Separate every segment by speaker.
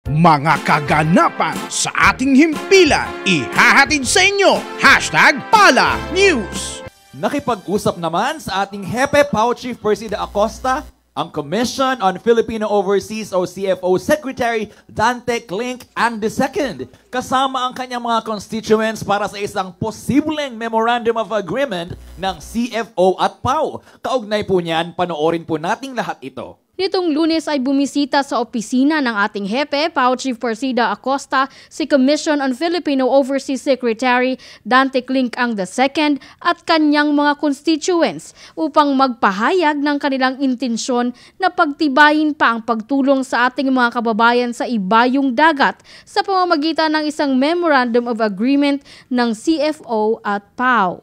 Speaker 1: Mga kaganapan sa ating himpilan, ihahatid sa inyo, #PalaNews.
Speaker 2: Nakipag-usap naman sa ating Hepe PAO Chief Persida Acosta, ang Commission on Filipino Overseas o CFO Secretary Dante Clink II, kasama ang kanyang mga constituents para sa isang posibleng Memorandum of Agreement ng CFO at PAO. Kaugnay po niyan, panoorin po nating lahat ito.
Speaker 3: Nitong Lunes ay bumisita sa opisina ng ating Hepe, PAO Chief Persida Acosta, si Commission on Filipino Overseas Secretary Dante Clink II at kanyang mga constituents upang magpahayag ng kanilang intensyon na pagtibayin pa ang pagtulong sa ating mga kababayan sa ibayong dagat sa pamamagitan ng isang Memorandum of Agreement ng CFO at PAO.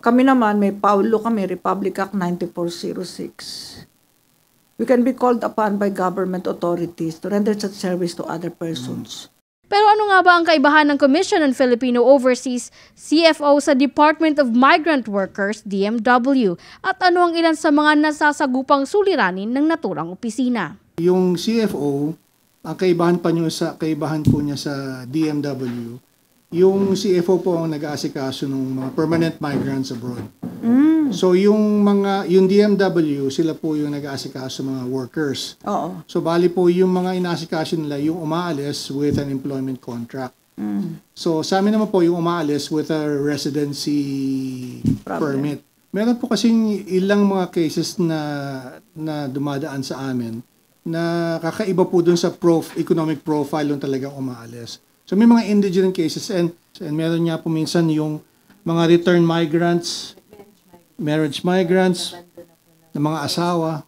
Speaker 4: Kami naman, may Paulo kami, Republic Act 9406. We can be called upon by government authorities to render such service to other persons.
Speaker 3: Pero ano nga ba ang kaibahan ng Commission on Filipino Overseas CFO sa Department of Migrant Workers, DMW? At ano ang ilan sa mga nasasagupang suliranin ng naturang opisina?
Speaker 5: Yung CFO, ang kaibahan po niya sa DMW, yung CFO po ang nag-aasikaso ng mga permanent migrants abroad. So yung DMW, sila po yung nag-aasikaso mga workers.
Speaker 4: Oo.
Speaker 5: So bali po yung mga inaasikaso nila yung umaalis with an employment contract. So sa amin naman po yung umaalis with a residency permit. Meron po kasing ilang mga cases na dumadaan sa amin na kakaiba po dun sa economic profile yung talagang umaalis. So may mga indigent cases and meron niya po minsan yung mga return migrants, marriage migrants, ng mga asawa.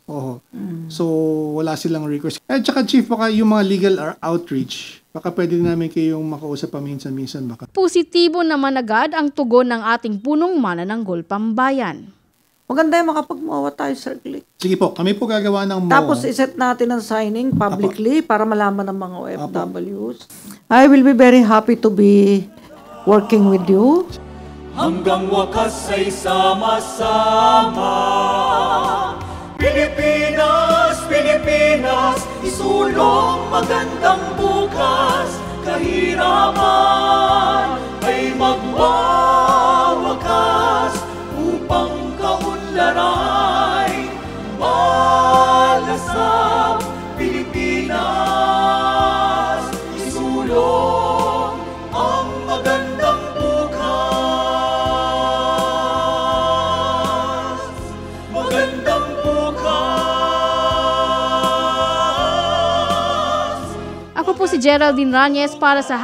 Speaker 5: So wala silang request. At saka Chief, baka yung mga legal outreach, baka pwede namin kayong makausap paminsan-minsan baka.
Speaker 3: Positibo naman agad ang tugon ng ating punong manananggol pambayan.
Speaker 4: Maganda yung makapag-MOA tayo, Sir Click.
Speaker 5: Sige po, kami po gagawa ng MOA.
Speaker 4: Tapos iset natin ang signing publicly para malaman ng mga OFWs. I will be very happy to be working with you.
Speaker 6: Hanggang wakas ay sama-sama. Pilipinas, Pilipinas, isulong magandang bukas. Kahirapan ay magwawakas upang kaunlaray malasap. Pilipinas, isulong ang magandang bukas. Magandang bukas.
Speaker 3: Ako po si Geraldine Ranyes para sa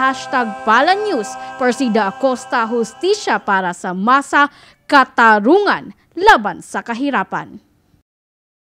Speaker 3: #PalaNews. Persida Acosta, hustisya para sa masa, katarungan laban sa kahirapan.